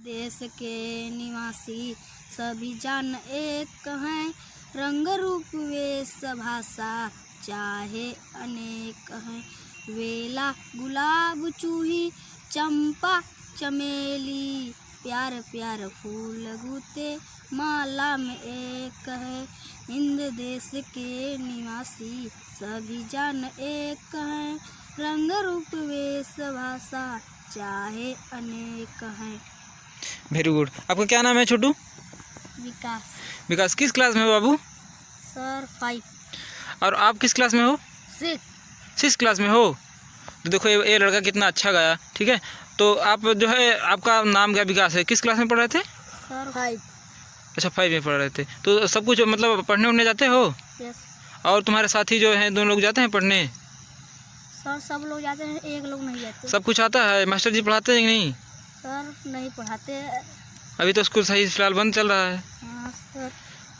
देश के निवासी सभी जान एक हैं, रंग रूप वेश भाषा चाहे अनेक हैं। वेला गुलाब चूही चंपा चमेली, प्यार प्यार फूल गुते माला में एक है। हिंद देश के निवासी सभी जान एक हैं, रंग रूप वेश भाषा चाहे अनेक हैं। Very good. आपका क्या नाम है छोटू? विकास। विकास किस क्लास में हो बाबू? सर 5। और आप किस क्लास में हो? 6 क्लास में हो। तो देखो ये लड़का कितना अच्छा गाया, ठीक है। तो आप जो है, आपका नाम क्या विकास है, किस क्लास में पढ़ रहे थे? सर 5। अच्छा 5 में पढ़ रहे थे। तो सब कुछ मतलब पढ़ने उड़ने जाते हो? यस। और तुम्हारे साथी जो हैं दोनों लोग जाते हैं पढ़ने? सर सब लोग जाते हैं, एक लोग नहीं जाते। सब कुछ आता है? मास्टर जी पढ़ाते हैं कि नहीं? सर नहीं पढ़ाते। अभी तो स्कूल सही फिलहाल बंद चल रहा है। हाँ सर,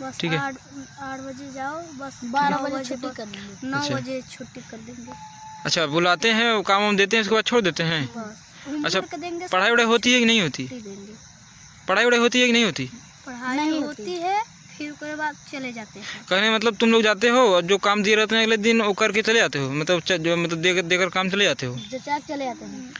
बस ठीक है। 8 बजे जाओ, बस 12 बजे छुट्टी कर देंगे। 9 अच्छा। बजे छुट्टी कर देंगे। अच्छा, बुलाते हैं, काम वाम देते हैं, उसके बाद छोड़ देते हैं। बस अच्छा, कर देंगे। पढ़ाई वढ़ाई होती है कि नहीं होती? छुट्टी देंगे। पढ़ाई वढ़ाई होती है कि नहीं होती? पढ़ाई होती है, फिर उसके बाद चले जाते हैं। कहने मतलब तुम लोग जाते हो और जो काम दिए रहते हैं अगले दिन वो करके चले जाते हो, मतलब जो मतलब देकर काम चले जाते हो? चले जाते हैं,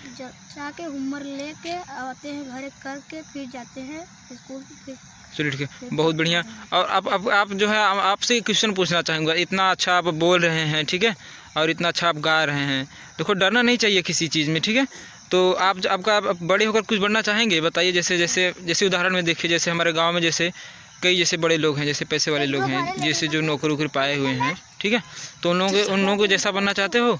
जाके होमवर्क लेके आते हैं, घर करके फिर जाते हैं स्कूल। फिर चलिए ठीक है, बहुत बढ़िया। और आप जो है, आपसे क्वेश्चन पूछना चाहूँगा। इतना अच्छा आप बोल रहे हैं, ठीक है, और इतना अच्छा आप गा रहे हैं। देखो डरना नहीं चाहिए किसी चीज़ में, ठीक है। तो आप बड़े होकर कुछ बनना चाहेंगे? बताइए। जैसे उदाहरण में देखिए, जैसे हमारे गांव में जैसे कई जैसे बड़े लोग हैं, जैसे पैसे वाले लोग हैं, जैसे जो नौकरी वोकरी पाए हुए हैं, ठीक है। तो उन लोगों को जैसा बनना चाहते हो?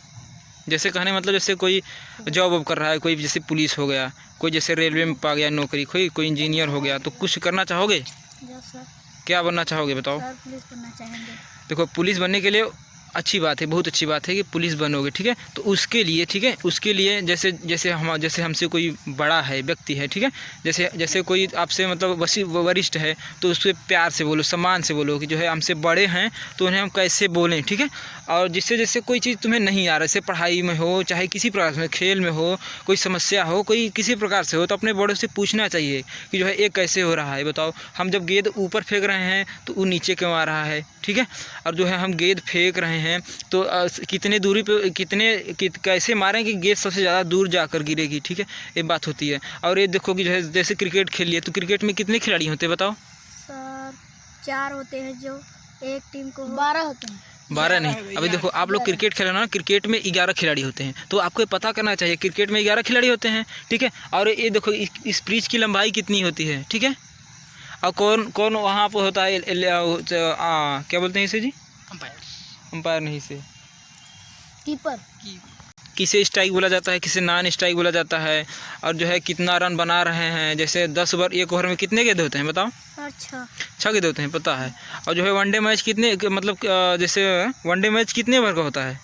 जैसे कहने मतलब जैसे कोई जॉब वॉब कर रहा है, कोई जैसे पुलिस हो गया, कोई जैसे रेलवे में पा गया नौकरी, कोई इंजीनियर हो गया, तो कुछ करना चाहोगे? सर क्या बनना चाहोगे बताओ? सर पुलिस बनना चाहेंगे। देखो पुलिस बनने के लिए अच्छी बात है, बहुत अच्छी बात है कि पुलिस बनोगे, ठीक है। तो उसके लिए, ठीक है, उसके लिए जैसे हमसे कोई बड़ा है, व्यक्ति है, ठीक है, जैसे कोई आपसे मतलब वरिष्ठ है, तो उससे प्यार से बोलो, सम्मान से बोलो कि जो है हमसे बड़े हैं तो उन्हें हम कैसे बोलें, ठीक है। और जैसे कोई चीज़ तुम्हें नहीं आ रहा, जैसे पढ़ाई में हो, चाहे किसी प्रकार से, खेल में हो, कोई समस्या हो, कोई किसी प्रकार से हो, तो अपने बड़ों से पूछना चाहिए कि जो है ये कैसे हो रहा है, बताओ। हम जब गेंद ऊपर फेंक रहे हैं तो वो नीचे क्यों आ रहा है, ठीक है। और जो है हम गेंद फेंक रहे हैं तो कितने दूरी पे कैसे मारें कि गेंद सबसे ज़्यादा दूर जाकर गिरेगी, ठीक है, ये बात होती है। और ये देखो कि जो है जैसे क्रिकेट खेल लिए, तो क्रिकेट में कितने खिलाड़ी होते हैं बताओ? सर 4 होते हैं, जो एक टीम को 12 होते हैं। 12 नहीं, अभी देखो आप लोग क्रिकेट खेलो ना, क्रिकेट में 11 खिलाड़ी होते हैं। तो आपको पता करना चाहिए क्रिकेट में 11 खिलाड़ी होते हैं, ठीक है। और ये देखो इस पिच की लंबाई कितनी होती है, ठीक है। और कौन वहाँ पर होता है, क्या बोलते हैं इसे जी? अंपायर नहीं, से कीपर। किसे स्ट्राइक बोला जाता है, किसे नॉन स्ट्राइक बोला जाता है। और जो है कितना रन बना रहे हैं, जैसे 10 ओवर, एक ओवर में कितने गेंद होते हैं बताओ? सर 6 गेंद होते हैं, पता है। और जो है वनडे मैच कितने, मतलब जैसे वनडे मैच कितने ओवर का होता है?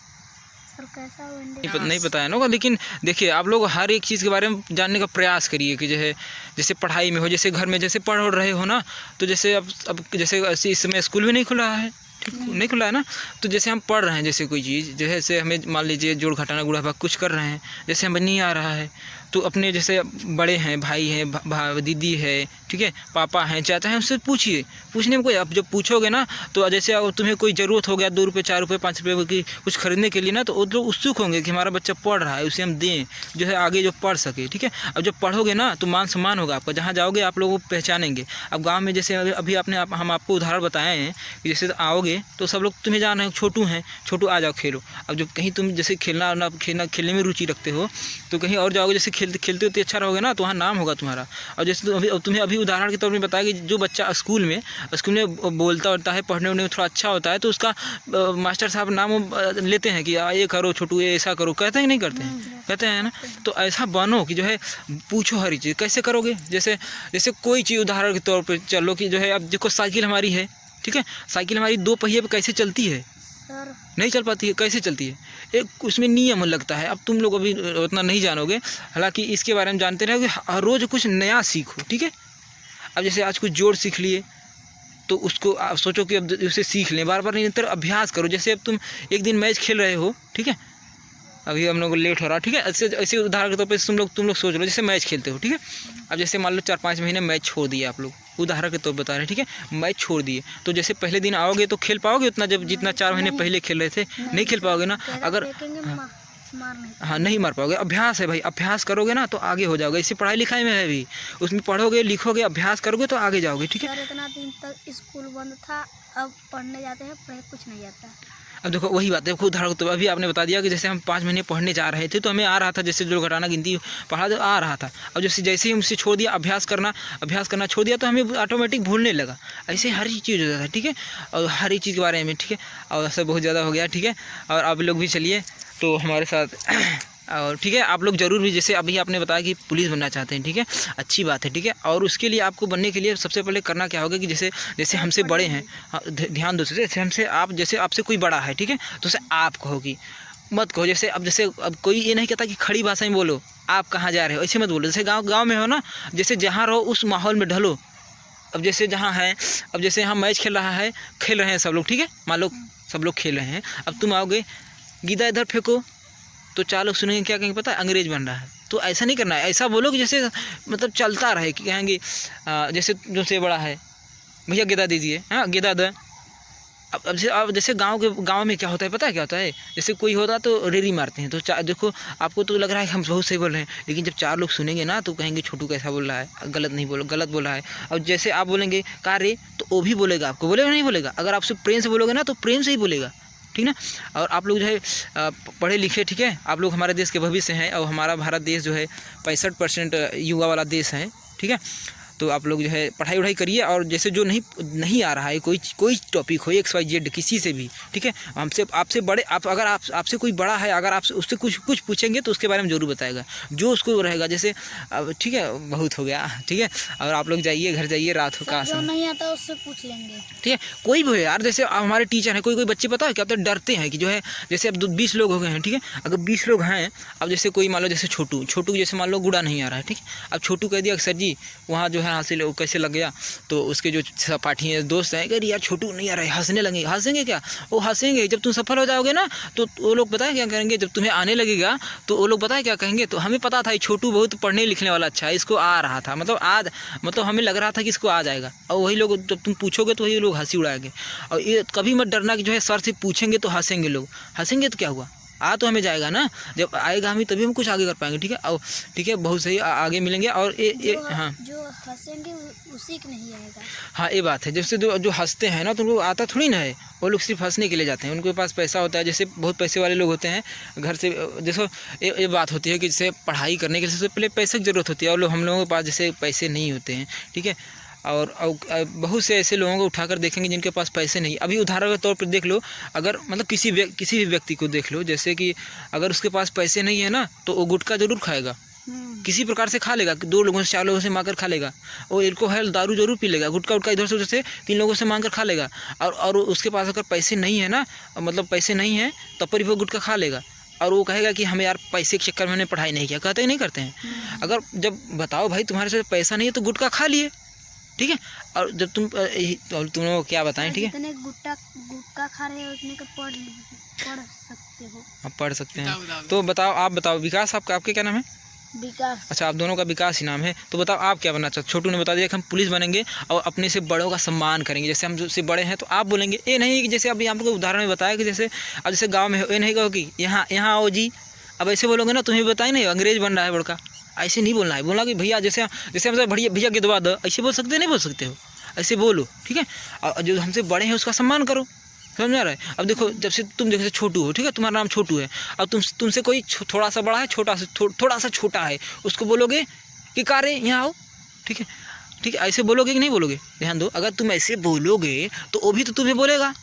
सर कैसा नहीं पता है ना। लेकिन देखिए आप लोग हर एक चीज़ के बारे में जानने का प्रयास करिए कि जो है जैसे पढ़ाई में हो, जैसे घर में जैसे पढ़ रहे हो ना, तो जैसे अब जैसे इस समय स्कूल भी नहीं खुला है, ठीक नहीं खुला है ना। तो जैसे हम पढ़ रहे हैं, जैसे कोई चीज़ जैसे हमें मान लीजिए जोड़ घटाना गुणा भाग कुछ कर रहे हैं, जैसे हमें नहीं आ रहा है, तो अपने जैसे बड़े हैं, भाई हैं, दीदी है, ठीक है, पापा हैं, चाचा हैं, उससे पूछिए। पूछने में कोई, आप जब पूछोगे ना, तो जैसे अगर तुम्हें कोई ज़रूरत हो गया 2 रुपये 4 रुपये 5 रुपये की कुछ खरीदने के लिए ना, तो वो लोग उत्सुक होंगे कि हमारा बच्चा पढ़ रहा है, उसे हम दें, जो है आगे जो पढ़ सके, ठीक है। अब जब पढ़ोगे ना तो मान सम्मान होगा आपका, जहाँ जाओगे आप लोगों को पहचानेंगे। अब गाँव में जैसे अभी हम आपको उदाहरण बताए हैं कि जैसे आओगे तो सब लोग तुम्हें जान है, छोटू हैं, छोटू आ जाओ खेलो। अब जब कहीं तुम जैसे खेलने में रुचि रखते हो, तो कहीं और जाओगे, जैसे खेलते होते अच्छा रहोगे ना, तो वहाँ नाम होगा तुम्हारा। और जैसे तुम्हें अभी उदाहरण के तौर पर बताया कि जो बच्चा स्कूल में बोलता होता है, पढ़ने उड़ने में थोड़ा अच्छा होता है, तो उसका मास्टर साहब नाम लेते हैं कि ये करो छोटू, ये ऐसा करो, कहते हैं कि नहीं करते हैं? कहते हैं ना। तो ऐसा बनो कि जो है पूछो हर चीज़। कैसे करोगे? जैसे कोई चीज़ उदाहरण के तौर पर चलो कि जो है, अब देखो साइकिल हमारी है, ठीक है, साइकिल हमारी 2 पहिए पे कैसे चलती है? सर नहीं चल पाती है। कैसे चलती है? एक उसमें नियम लगता है। अब तुम लोग अभी उतना नहीं जानोगे, हालांकि इसके बारे में जानते रहोगे, हर रोज़ कुछ नया सीखो, ठीक है। अब जैसे आज कुछ जोड़ सीख लिए, तो उसको आप सोचो कि अब उसे सीख लें, बार बार निरंतर अभ्यास करो। जैसे अब तुम एक दिन मैच खेल रहे हो, ठीक है, अभी हम लोग को लेट हो रहा है, ठीक है। ऐसे ऐसे उदाहरण के तौर पर तुम लोग सोच लो, जैसे मैच खेलते हो, ठीक है। अब जैसे मान लो 4-5 महीने मैच छोड़ दिए आप लोग, उदाहरण के तौर पर बता रहे हैं, ठीक है। मैच छोड़ दिए तो जैसे पहले दिन आओगे तो खेल पाओगे उतना, जब जितना 4 महीने पहले खेल रहे थे नहीं खेल पाओगे ना। अगर हाँ नहीं मार पाओगे। अभ्यास है भाई, अभ्यास करोगे ना तो आगे हो जाओगे। इसी पढ़ाई लिखाई में है भी, उसमें पढ़ोगे लिखोगे अभ्यास करोगे तो आगे जाओगे, ठीक है। इतना दिन तक स्कूल बंद था, अब पढ़ने जाते हैं, पढ़े कुछ नहीं आता। अब देखो वही बात है, खुद उदाहरण तो अभी आपने बता दिया कि जैसे हम 5 महीने पढ़ने जा रहे थे तो हमें आ रहा था, जैसे जो घटाना गिनती पढ़ा तो आ रहा था। अब जैसे ही हमसे छोड़ दिया अभ्यास करना छोड़ दिया तो हमें ऑटोमेटिक भूलने लगा। ऐसे हर एक चीज़ हो जाता है, ठीक है। और हर एक चीज़ के बारे में, ठीक है। और ऐसा बहुत ज़्यादा हो गया, ठीक है। और आप लोग भी चलिए तो हमारे साथ और ठीक है, आप लोग ज़रूर भी, जैसे अभी आपने बताया कि पुलिस बनना चाहते हैं, ठीक है, अच्छी बात है, ठीक है। और उसके लिए आपको बनने के लिए सबसे पहले करना क्या होगा कि जैसे हमसे बड़े हैं, ध्यान दो, जैसे हमसे जैसे आपसे कोई बड़ा है, ठीक है, तो उसे आप कहोगी, मत कहो। जैसे अब कोई ये नहीं कहता कि खड़ी भाषा में बोलो, आप कहाँ जा रहे हो, ऐसे मत बोलो। जैसे गाँव में हो ना, जैसे जहाँ रहो उस माहौल में ढलो। अब जैसे जहाँ है, अब जैसे यहाँ मैच खेल रहे हैं सब लोग, ठीक है, मान लो सब लोग खेल रहे हैं। अब तुम आओगे, गीदा इधर फेंको, तो 4 लोग सुनेंगे, क्या कहेंगे पता है, अंग्रेज बन रहा है। तो ऐसा नहीं करना है, ऐसा बोलो कि जैसे मतलब चलता रहे, कि कहेंगे जैसे जो से बड़ा है, भैया गेदा दीजिए, हाँ गेदा दे। अब जैसे गांव में क्या होता है पता है क्या होता है, जैसे कोई होता तो रेरी मारते हैं। तो देखो आपको तो लग रहा है कि हम बहुत सही बोल रहे हैं, लेकिन जब 4 लोग सुनेंगे ना तो कहेंगे छोटू कैसा बोल रहा है, गलत बोल रहा है। और जैसे आप बोलेंगे का रे, तो वो भी बोलेगा, आपको बोलेगा नहीं बोलेगा। अगर आपसे प्रेम से बोलोगे ना तो प्रेम से ही बोलेगा, ठीक ना। और आप लोग जो है पढ़े लिखे, ठीक है, आप लोग हमारे देश के भविष्य हैं। और हमारा भारत देश जो है 65% युवा वाला देश है, ठीक है। तो आप लोग जो है पढ़ाई वढ़ाई करिए। और जैसे जो नहीं आ रहा है कोई टॉपिक हो, XYZ किसी से भी, ठीक है, हमसे आपसे बड़े, अगर आपसे कोई बड़ा है, अगर आप उससे कुछ पूछेंगे तो उसके बारे में ज़रूर बताएगा, जो उसको रहेगा। जैसे ठीक है, बहुत हो गया, ठीक है। और आप लोग जाइए, घर जाइए, रात का जो नहीं आता उससे पूछ लेंगे, ठीक है। कोई भी हो यार, जैसे हमारे टीचर हैं, कोई बच्चे पता है क्या होता है, डरते हैं कि जो है, जैसे अब 20 लोग हो गए हैं, ठीक है। अगर 20 लोग हैं, अब जैसे कोई मान लो जैसे छोटू जैसे मान लो गुड़ा नहीं आ रहा है, ठीक है। अब छोटू कह दिया सर जी वहाँ जो है हासिल कैसे लग गया, तो उसके जो सहपाठी हैं, दोस्त हैं, अरे यार छोटू नहीं आ रहा है, हंसने लगेंगे। हंसेंगे क्या, वो हंसेंगे जब तुम सफल हो जाओगे ना, तो वो लोग पता है क्या करेंगे, जब तुम्हें आने लगेगा तो वो लोग पता है क्या कहेंगे, तो हमें पता था ये छोटू बहुत पढ़ने लिखने वाला अच्छा है, इसको आ रहा था, मतलब हमें लग रहा था कि इसको आ जाएगा। और वही लोग जब तुम पूछोगे तो वही लोग हंसी उड़ाएंगे। और ये कभी मत डरना कि जो है सर से पूछेंगे तो हंसेंगे लोग, हंसेंगे तो क्या हुआ, आ तो हमें जाएगा ना, जब आएगा हमें तभी हम कुछ आगे कर पाएंगे, ठीक है। और ठीक है, बहुत सही, आगे मिलेंगे। और हाँ, जो हंसेंगे उसी के नहीं आएगा। हाँ ये बात है, जैसे जो हंसते हैं ना तो उनको आता थोड़ी ना है, वो लोग सिर्फ हंसने के लिए जाते हैं, उनके पास पैसा होता है। जैसे बहुत पैसे वाले लोग होते हैं घर से, जैसे ये बात होती है कि जैसे पढ़ाई करने के लिए सबसे पहले पैसे की ज़रूरत होती है, और हम लोगों के पास जैसे पैसे नहीं होते हैं, ठीक है। और बहुत से ऐसे लोगों को उठाकर देखेंगे जिनके पास पैसे नहीं। अभी उदाहरण के तौर पर देख लो, अगर मतलब किसी भी व्यक्ति को देख लो, जैसे कि अगर उसके पास पैसे नहीं है ना तो वो गुटखा जरूर खाएगा, किसी प्रकार से खा लेगा, 2 लोगों से 4 लोगों से मांगकर खा लेगा। वो अल्कोहल दारू जरूर पी लेगा, गुटखा इधर से उधर से 3 लोगों से मांग कर खा लेगा। और उसके पास अगर पैसे नहीं है ना, मतलब पैसे नहीं है तब पर भी वो गुटखा खा लेगा। और वो कहेगा कि हमें यार पैसे के चक्कर में हमने पढ़ाई नहीं किया, कहते ही नहीं करते हैं। अगर जब बताओ भाई तुम्हारे साथ पैसा नहीं है तो गुटखा खा लिए, ठीक है। और जब तुम लोगों को क्या बताएं, ठीक है, जितने गुटखा खा रहे हो उतने का पढ़ सकते हो, आप पढ़ सकते हैं। तो आप बताओ विकास, आपके क्या नाम है? विकास। अच्छा, आप दोनों का विकास ही नाम है। तो बताओ आप क्या बनना चाहते? छोटू ने बता दिया कि हम पुलिस बनेंगे और अपने से बड़ों का सम्मान करेंगे। जैसे हम से बड़े हैं तो आप बोलेंगे, ये नहीं कि जैसे अभी आपको उदाहरण में बताया कि जैसे अब जैसे गाँव में ये नहीं कहो कि यहाँ आओ जी, अब ऐसे बोलोगे ना तुम्हें बताए नहीं अंग्रेज बन रहा है बड़का, ऐसे नहीं बोलना है। बोलना कि भैया जैसे हमसे भैया गिदवा दो, ऐसे बोल सकते नहीं बोल सकते हो, ऐसे बोलो, ठीक है। और जो हमसे बड़े हैं उसका सम्मान करो, समझ रहा है। अब देखो जब से तुम जैसे छोटू हो, ठीक है, तुम्हारा नाम छोटू है, अब तुमसे कोई थोड़ा सा बड़ा है, थोड़ा सा छोटा है, उसको बोलोगे कि का रे यहाँ आओ, ठीक है, ऐसे बोलोगे कि नहीं बोलोगे? ध्यान दो, अगर तुम ऐसे बोलोगे तो वो भी तो तुम्हें बोलेगा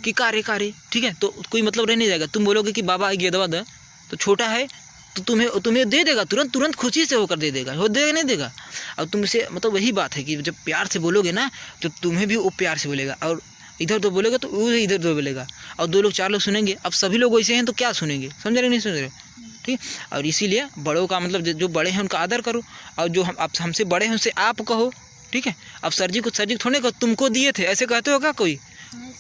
कि का रे, ठीक है, तो कोई मतलब रह नहीं जाएगा। तुम बोलोगे कि बाबा गिदवा दे, तो छोटा है तो तुम्हें दे देगा, तुरंत खुशी से होकर दे देगा, वो देगा नहीं देगा। और तुमसे मतलब वही बात है कि जब प्यार से बोलोगे ना तो तुम्हें भी वो प्यार से बोलेगा, और इधर तो बोलेगा तो वो इधर तो बोलेगा। और 2 लोग 4 लोग सुनेंगे, अब सभी लोग वैसे हैं तो क्या सुनेंगे, समझ रहे नहीं समझ रहे, ठीक। और इसीलिए बड़ों का मतलब जो बड़े हैं उनका आदर करो, और जो हमसे बड़े हैं उनसे आप कहो, ठीक है। अब सर जी को थोड़े कहो तुमको दिए थे, ऐसे कहते हो क्या कोई?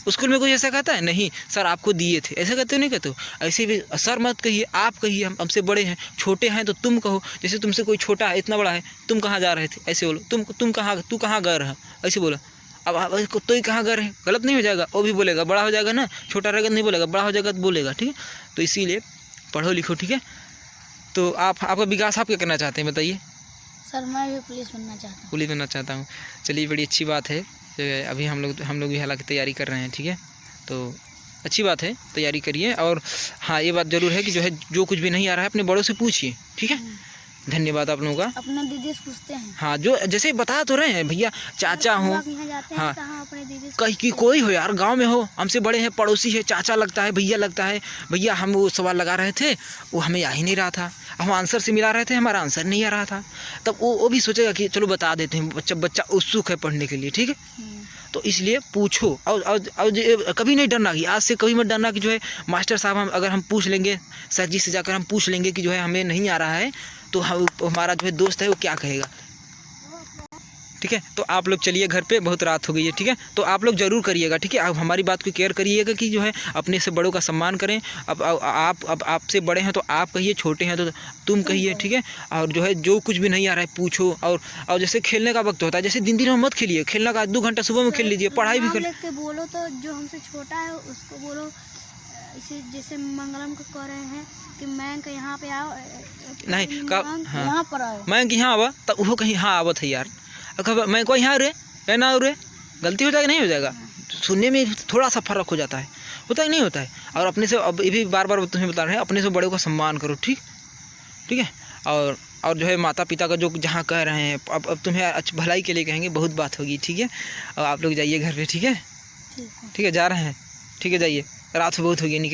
स्कूल में कोई ऐसा कहता है? नहीं सर आपको दिए थे, ऐसा कहते हो नहीं कहते हो? ऐसे भी सर मत कहिए, आप कहिए, हम हमसे बड़े हैं, छोटे हैं तो तुम कहो। जैसे तुमसे कोई छोटा है, इतना बड़ा है, तुम कहाँ जा रहे थे, ऐसे बोलो। तुम कहाँ, तू कहाँ गए रहा, ऐसे बोलो। अब तो ही कहाँ गए रहे, गलत नहीं हो जाएगा? वो भी बोलेगा, बड़ा हो जाएगा ना, छोटा रहेगा नहीं बोलेगा, बड़ा हो जाएगा तो बोलेगा, ठीक है। तो इसीलिए पढ़ो लिखो, ठीक है। तो आपका विकास आप क्या करना चाहते हैं बताइए? सर मैं भी पुलिस बनना चाहता हूँ। पुलिस बनना चाहता हूँ, चलिए बड़ी अच्छी बात है। अभी हम लोग भी हालांकि तैयारी कर रहे हैं, ठीक है। तो अच्छी बात है, तैयारी करिए। और हाँ ये बात ज़रूर है कि जो है जो कुछ भी नहीं आ रहा है अपने बड़ों से पूछिए, ठीक है। धन्यवाद आप लोगों का। अपना दीदी से पूछते हैं। हाँ जो जैसे बता तो रहे हैं भैया, चाचा हो, हाँ कहीं की कोई हो यार, गांव में हो, हमसे बड़े हैं, पड़ोसी है, चाचा लगता है, भैया लगता है, भैया हम वो सवाल लगा रहे थे वो हमें आ ही नहीं रहा था, हम आंसर से मिला रहे थे, हमारा आंसर नहीं आ रहा था, तब वो भी सोचेगा कि चलो बता देते हैं, बच्चा उत्सुक है पढ़ने के लिए, ठीक है। तो इसलिए पूछो और कभी नहीं डरना कि आज से कभी मत डरना कि जो है मास्टर साहब अगर हम पूछ लेंगे, सर जी से जाकर हम पूछ लेंगे कि जो है हमें नहीं आ रहा है तो हमारा जो है दोस्त है वो क्या कहेगा, ठीक है। तो आप लोग चलिए घर पे, बहुत रात हो गई है, ठीक है। तो आप लोग ज़रूर करिएगा, ठीक है। आप हमारी बात को केयर करिएगा कि जो है अपने से बड़ों का सम्मान करें। अब आपसे बड़े हैं तो आप कहिए, छोटे हैं तो तुम कहिए, ठीक है। और जो है जो कुछ भी नहीं आ रहा है पूछो। और जैसे खेलने का वक्त होता है, जैसे दिन में मत खेलिए, खेलना का 2 घंटा सुबह में खेल लीजिए, पढ़ाई भी कर। बोलो तो जो हमसे छोटा है उसको बोलो, इसे जैसे मंगलम को कह रहे हैं कि मैं यहाँ पे आओ, नहीं हाँ यहाँ पर आओ, मैं यहाँ आवा तब वो कहीं हाँ आवत है यार, मैं कोई यहाँ रे या ना रे, गलती हो जाएगा नहीं हो जाएगा, सुनने में थोड़ा सा फर्क हो जाता है, होता ही नहीं होता है। और अपने से, अब ये भी बार बार तुम्हें बता रहे हैं, अपने से बड़े का सम्मान करो, ठीक है। और जो है माता पिता का जो जहाँ कह रहे हैं, अब तुम्हें अच्छी भलाई के लिए कहेंगे, बहुत बात होगी, ठीक है। और आप लोग जाइए घर पे, ठीक है, ठीक है, जा रहे हैं, ठीक है, जाइए, रात बहुत हो गई, निकल।